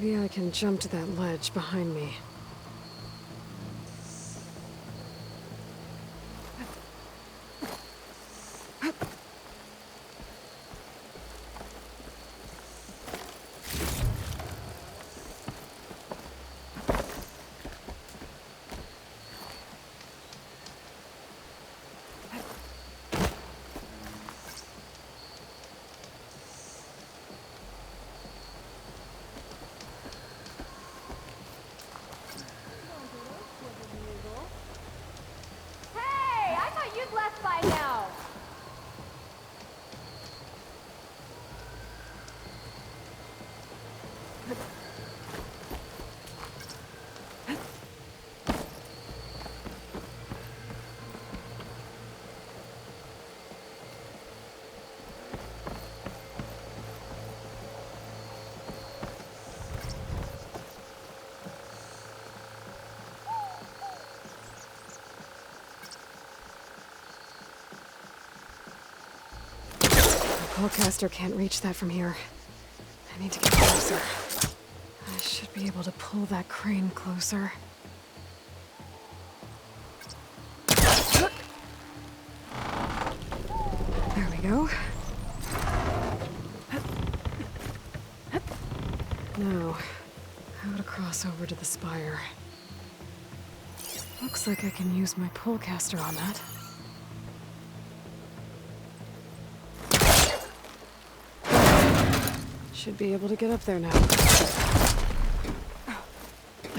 Maybe I can jump to that ledge behind me. Hey, I thought you'd left by now. The Pullcaster can't reach that from here. I need to get closer. I should be able to pull that crane closer. There we go. Now, how to cross over to the spire. Looks like I can use my Pullcaster on that. Should be able to get up there now. I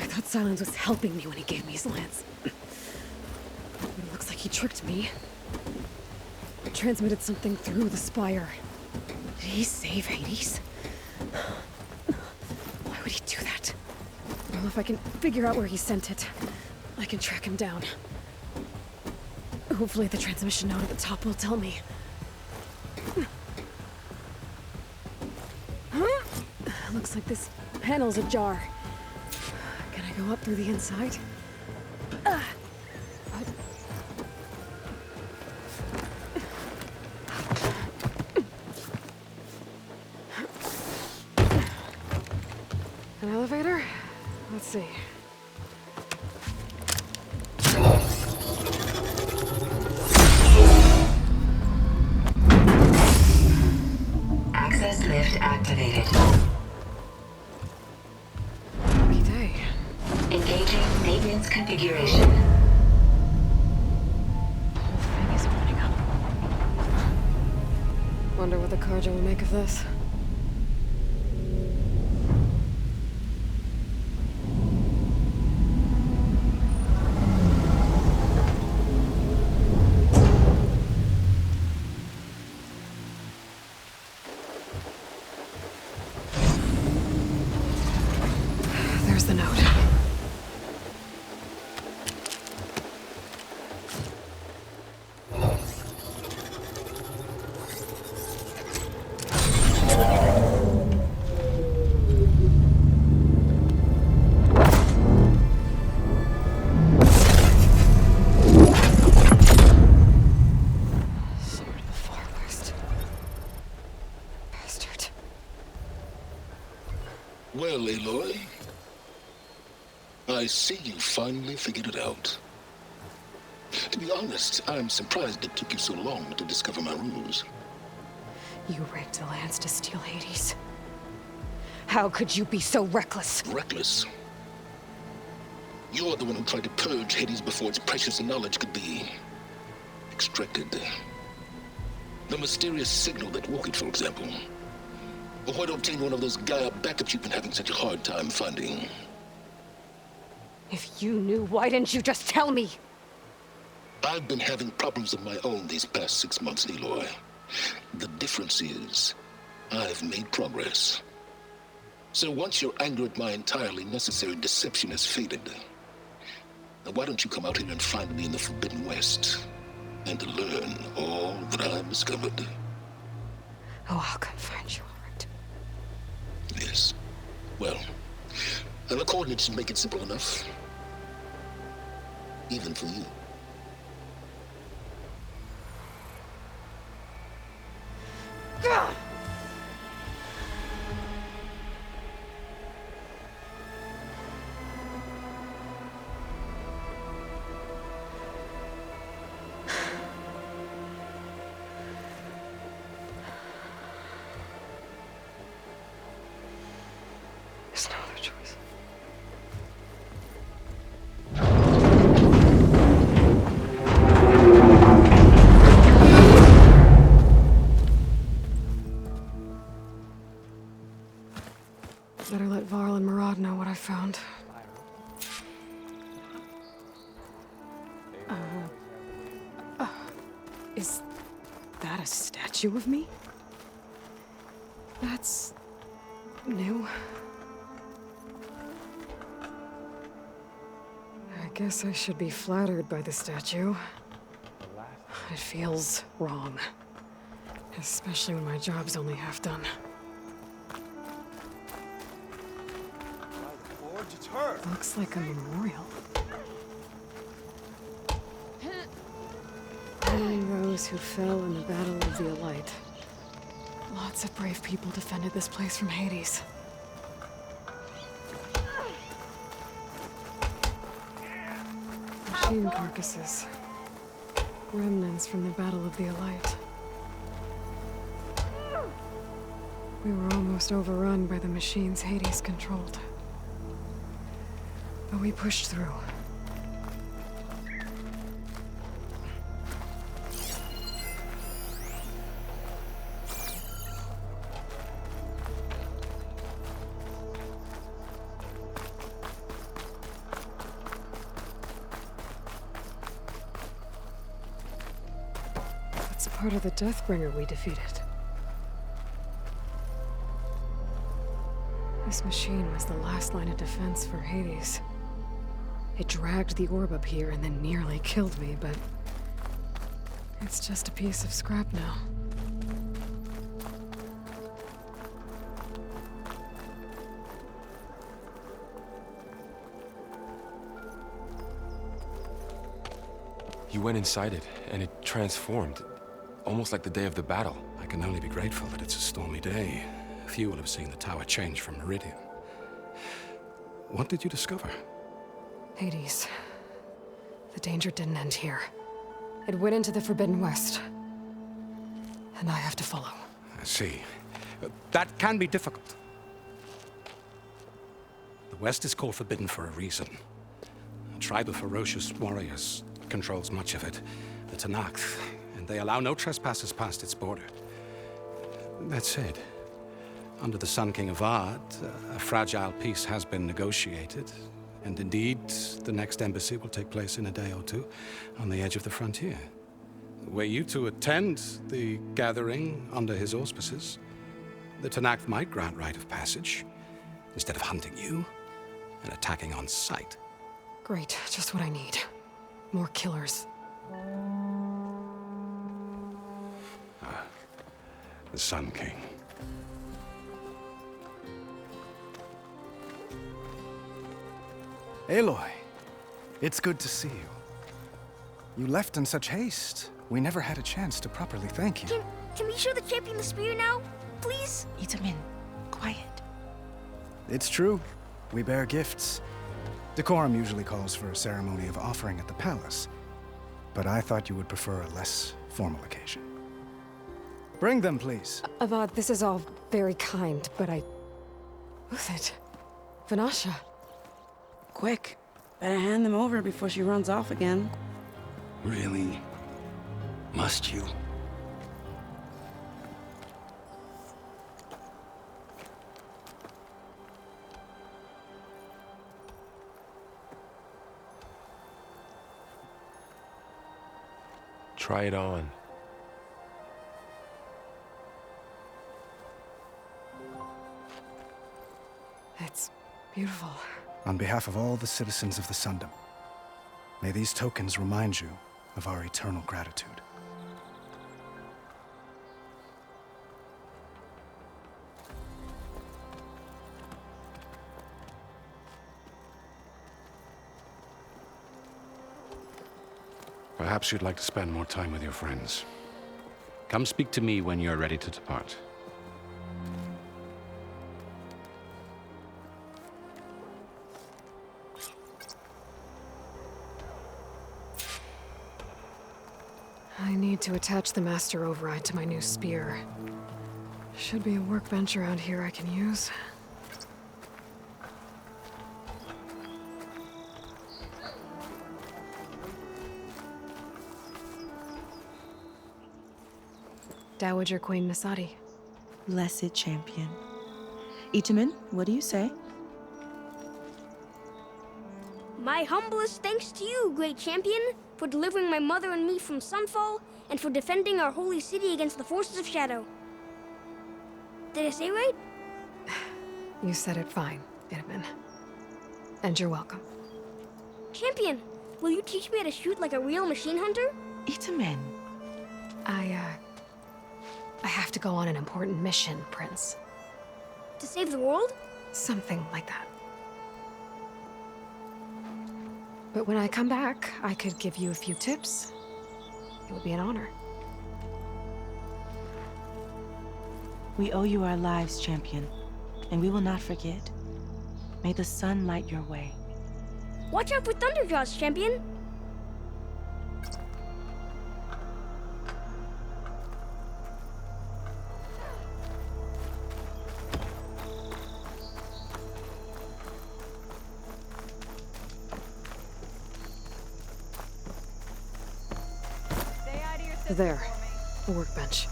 thought Silence was helping me when he gave me his lance. But it looks like he tricked me. Transmitted something through the spire. Did he save Hades? Why would he do that? Well, if I can figure out where he sent it, I can track him down. Hopefully the transmission node at the top will tell me. Looks like this panel's ajar. Can I go up through the inside? An elevator? Let's see. Access lift activated. Lucky day. Engaging maintenance configuration. The whole thing is opening up. Wonder what the Carja will make of this. There's the note. Sword of the Far West. Bastard. Well, Aloy, I see you finally figured it out. To be honest, I'm surprised it took you so long to discover my ruse. You rigged the lance to steal Hades. How could you be so reckless? Reckless. You're the one who tried to purge Hades before its precious knowledge could be extracted. The mysterious signal that woke it, for example. Or why to obtain one of those Gaia backups you've been having such a hard time finding. If you knew, why didn't you just tell me? I've been having problems of my own these past 6 months, Aloy. The difference is, I've made progress. So once your anger at my entirely necessary deception has faded, now why don't you come out here and find me in the Forbidden West, and learn all that I've discovered? Oh, I'll come find you, all right. Yes. Well, and the coordinates should make it simple enough. Even for you. Is that a statue of me? That's new. I guess I should be flattered by the statue. It feels wrong. Especially when my job's only half done. Looks like a memorial. Honoring those who fell in the Battle of the Elite. Lots of brave people defended this place from Hades. Machine carcasses. Remnants from the Battle of the Elite. We were almost overrun by the machines Hades controlled. But we pushed through. That's part of the Deathbringer we defeated. This machine was the last line of defense for Hades. It dragged the orb up here and then nearly killed me, but it's just a piece of scrap now. You went inside it, and it transformed, almost like the day of the battle. I can only be grateful that it's a stormy day. Few will have seen the tower change from Meridian. What did you discover? Hades. The danger didn't end here. It went into the Forbidden West. And I have to follow. I see. That can be difficult. The West is called Forbidden for a reason. A tribe of ferocious warriors controls much of it, the Tenakth, and they allow no trespassers past its border. That said, under the Sun King of Ard, a fragile peace has been negotiated, and indeed, the next embassy will take place in a day or two on the edge of the frontier. Were you to attend the gathering under his auspices, the Tenakth might grant right of passage, instead of hunting you and attacking on sight. Great, just what I need. More killers. The Sun King. Aloy, it's good to see you. You left in such haste. We never had a chance to properly thank you. Can we show the champion the spear now? Please? Itamin, quiet. It's true. We bear gifts. Decorum usually calls for a ceremony of offering at the palace, but I thought you would prefer a less formal occasion. Bring them, please. Avad, this is all very kind, but Who's it? Vanasha. Quick, better hand them over before she runs off again. Really? Must you? Try it on. It's beautiful. On behalf of all the citizens of the Sundom, may these tokens remind you of our eternal gratitude. Perhaps you'd like to spend more time with your friends. Come speak to me when you're ready to depart. I need to attach the Master Override to my new spear. Should be a workbench around here I can use. Dowager Queen Nasadi. Blessed champion. Itamin, what do you say? My humblest thanks to you, great champion. for delivering my mother and me from Sunfall, and for defending our holy city against the forces of Shadow. Did I say right? You said it fine, Itamen. And you're welcome. Champion, will you teach me how to shoot like a real machine hunter? Itamen. I have to go on an important mission, Prince. To save the world? Something like that. But when I come back, I could give you a few tips. It would be an honor. We owe you our lives, champion, and we will not forget. May the sun light your way. Watch out for Thunderjaws, champion! There, a workbench.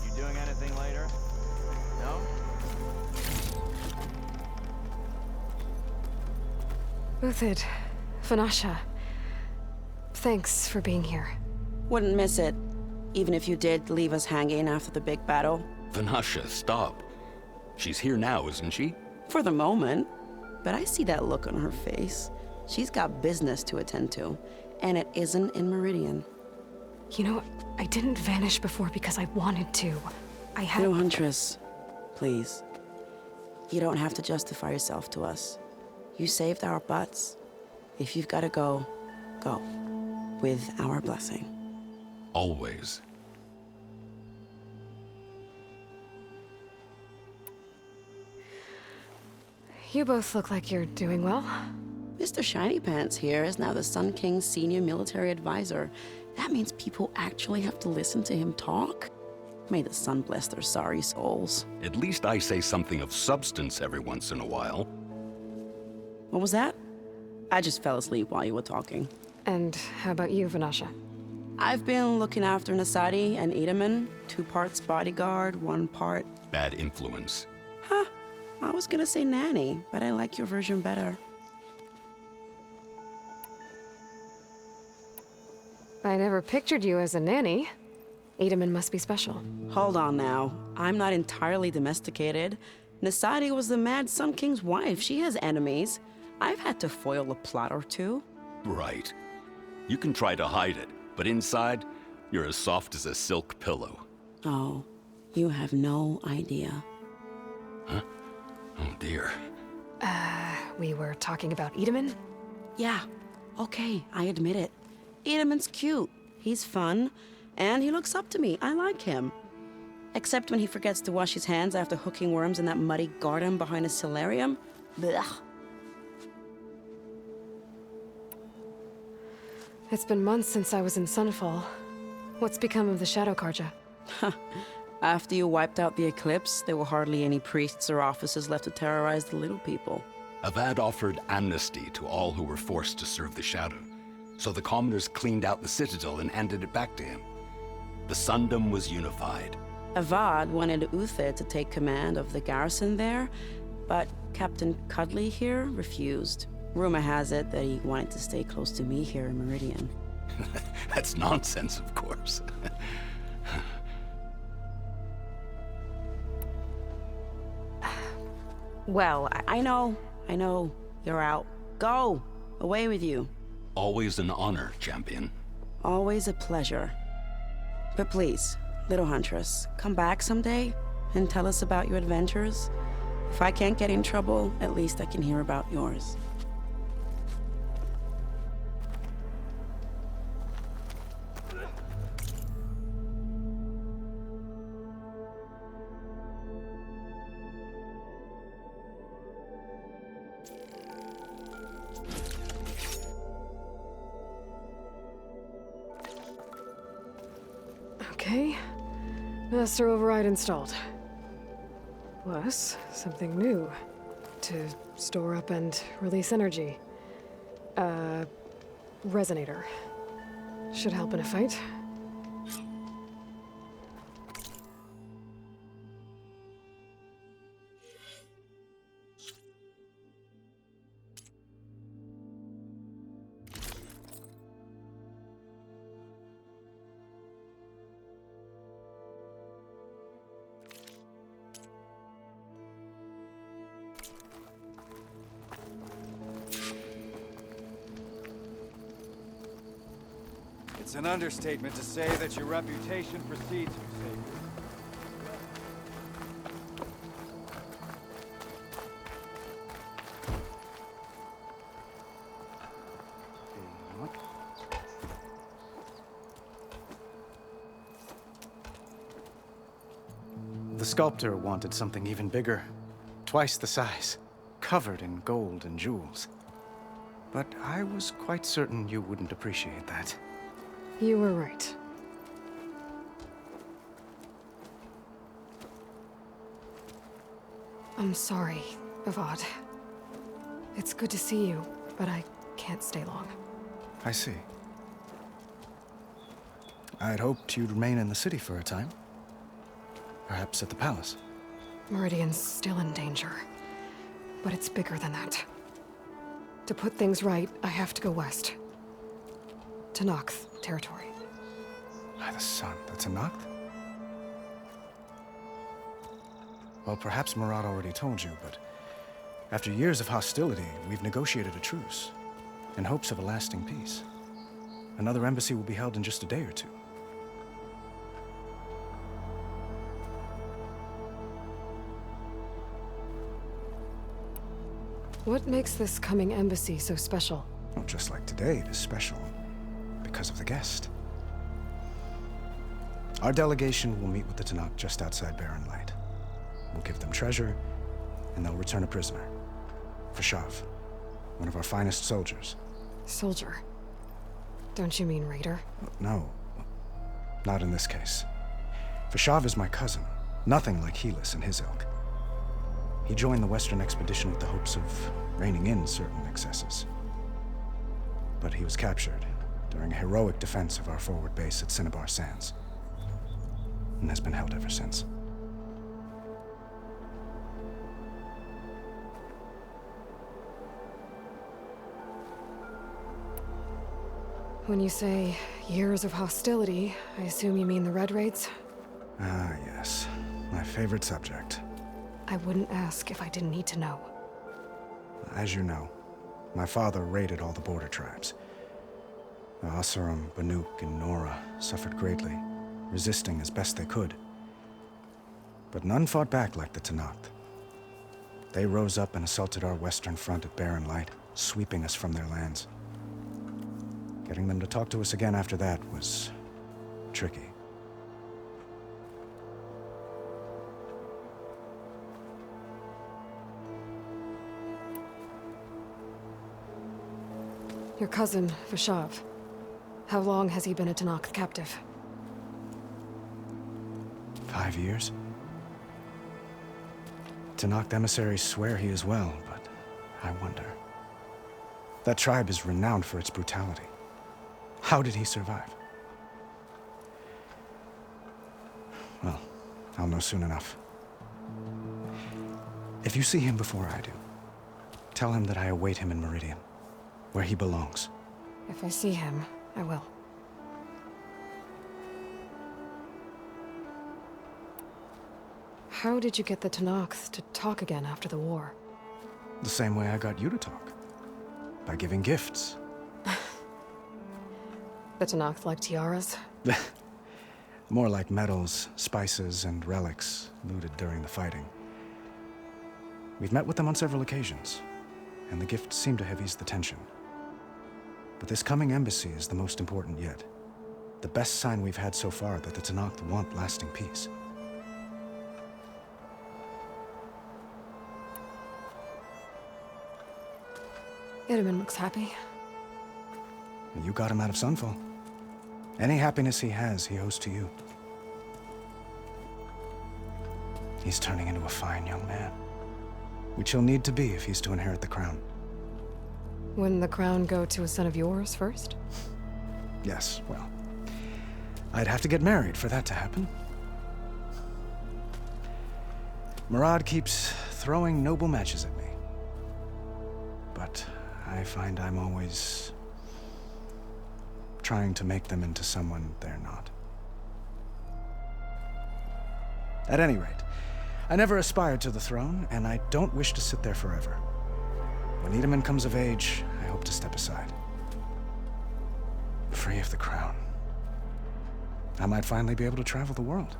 You doing anything later? No? Uthid, Vanasha, thanks for being here. Wouldn't miss it, even if you did leave us hanging after the big battle. Vanasha, stop. She's here now, isn't she? For the moment. But I see that look on her face. She's got business to attend to, and it isn't in Meridian. You know, I didn't vanish before because I wanted to. I had... No, Huntress. Please. You don't have to justify yourself to us. You saved our butts. If you've got to go, go. With our blessing. Always. You both look like you're doing well. Mr. Shiny Pants here is now the Sun King's senior military advisor. That means people actually have to listen to him talk? May the sun bless their sorry souls. At least I say something of substance every once in a while. What was that? I just fell asleep while you were talking. And how about you, Vanasha? I've been looking after Nasadi and Itamen. 2 parts bodyguard, 1 part... Bad influence. Huh. I was gonna say nanny, but I like your version better. I never pictured you as a nanny. Itamen must be special. Hold on now. I'm not entirely domesticated. Nasadi was the Mad Sun King's wife. She has enemies. I've had to foil a plot or 2. Right. You can try to hide it, but inside, you're as soft as a silk pillow. Oh, you have no idea. Huh? Oh dear. We were talking about Itamen? Yeah. Okay, I admit it. Itamen's cute. He's fun. And he looks up to me. I like him. Except when he forgets to wash his hands after hooking worms in that muddy garden behind a solarium. Blech. It's been months since I was in Sunfall. What's become of the Shadow Karja? After you wiped out the eclipse, there were hardly any priests or officers left to terrorize the little people. Avad offered amnesty to all who were forced to serve the Shadow. So the commoners cleaned out the citadel and handed it back to him. The Sundom was unified. Avad wanted Uthid to take command of the garrison there, but Captain Cudley here refused. Rumor has it that he wanted to stay close to me here in Meridian. That's nonsense, of course. Well, I know. You're out. Go! Away with you. Always an honor, champion. Always a pleasure. But please, little Huntress, come back someday and tell us about your adventures. If I can't get in trouble, at least I can hear about yours. Okay. Master override installed. Plus, something new. To store up and release energy. Resonator. Should help in a fight. It's an understatement to say that your reputation precedes you, Savior. The sculptor wanted something even bigger, twice the size, covered in gold and jewels. But I was quite certain you wouldn't appreciate that. You were right. I'm sorry, Avad. It's good to see you, but I can't stay long. I see. I'd hoped you'd remain in the city for a time. Perhaps at the palace. Meridian's still in danger, but it's bigger than that. To put things right, I have to go west. To Nox territory. By the sun, that's a Noct? Well, perhaps Murad already told you, but after years of hostility, we've negotiated a truce, in hopes of a lasting peace. Another embassy will be held in just a day or two. What makes this coming embassy so special? Well, just like today, it is special because of the guest. Our delegation will meet with the Tanakh just outside Barren Light. We'll give them treasure, and they'll return a prisoner. Ps5, one of our finest soldiers. Soldier? Don't you mean raider? No, not in this case. Ps5 is my cousin, nothing like Helis and his ilk. He joined the Western expedition with the hopes of reining in certain excesses. But he was captured during a heroic defense of our forward base at Cinnabar Sands, and has been held ever since. When you say years of hostility, I assume you mean the Red Raids? Ah, yes. My favorite subject. I wouldn't ask if I didn't need to know. As you know, my father raided all the border tribes. The Asuram, Banuk, and Nora suffered greatly, resisting as best they could. But none fought back like the Tanakh. They rose up and assaulted our western front at Barren Light, sweeping us from their lands. Getting them to talk to us again after that was tricky. Your cousin, Ps5. How long has he been a Tanakh captive? 5 years? Tanakh emissaries swear he is well, but I wonder. That tribe is renowned for its brutality. How did he survive? Well, I'll know soon enough. If you see him before I do, tell him that I await him in Meridian, where he belongs. If I see him, I will. How did you get the Tanakh to talk again after the war? The same way I got you to talk. By giving gifts. The Tanakh like tiaras? More like medals, spices, and relics looted during the fighting. We've met with them on several occasions, and the gifts seem to have eased the tension. But this coming embassy is the most important yet. The best sign we've had so far that the Tanakh want lasting peace. Itaman looks happy. You got him out of Sunfall. Any happiness he has, he owes to you. He's turning into a fine young man, which he'll need to be if he's to inherit the crown. Wouldn't the crown go to a son of yours first? Yes, well, I'd have to get married for that to happen. Murad keeps throwing noble matches at me. But I find I'm always trying to make them into someone they're not. At any rate, I never aspired to the throne, and I don't wish to sit there forever. When Itaman comes of age, I hope to step aside. Free of the crown. I might finally be able to travel the world.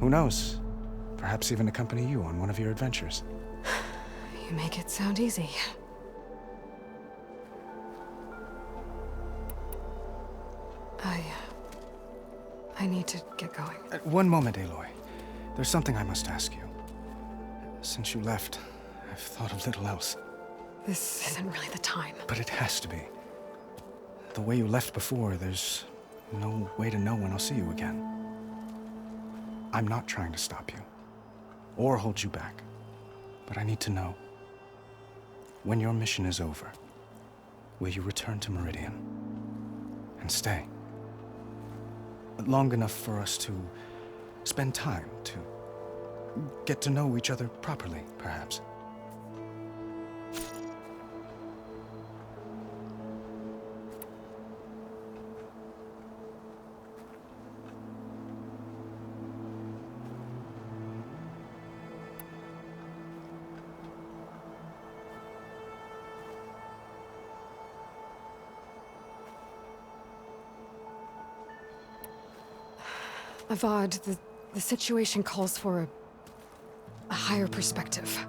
Who knows? Perhaps even accompany you on one of your adventures. You make it sound easy. I need to get going. One moment, Aloy. There's something I must ask you. Since you left, I've thought of little else. This isn't really the time. But it has to be. The way you left before, there's no way to know when I'll see you again. I'm not trying to stop you, or hold you back. But I need to know, when your mission is over, will you return to Meridian and stay? Long enough for us to spend time, to get to know each other properly, perhaps. Avad, the situation calls for a higher perspective.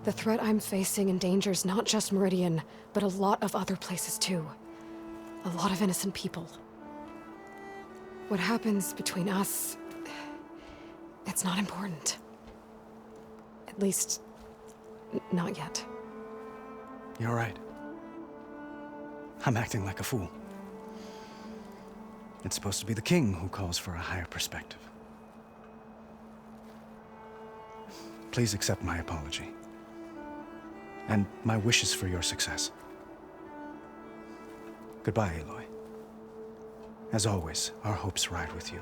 The threat I'm facing endangers not just Meridian, but a lot of other places too. A lot of innocent people. What happens between us, it's not important. At least, not yet. You're right. I'm acting like a fool. It's supposed to be the king who calls for a higher perspective. Please accept my apology. And my wishes for your success. Goodbye, Aloy. As always, our hopes ride with you.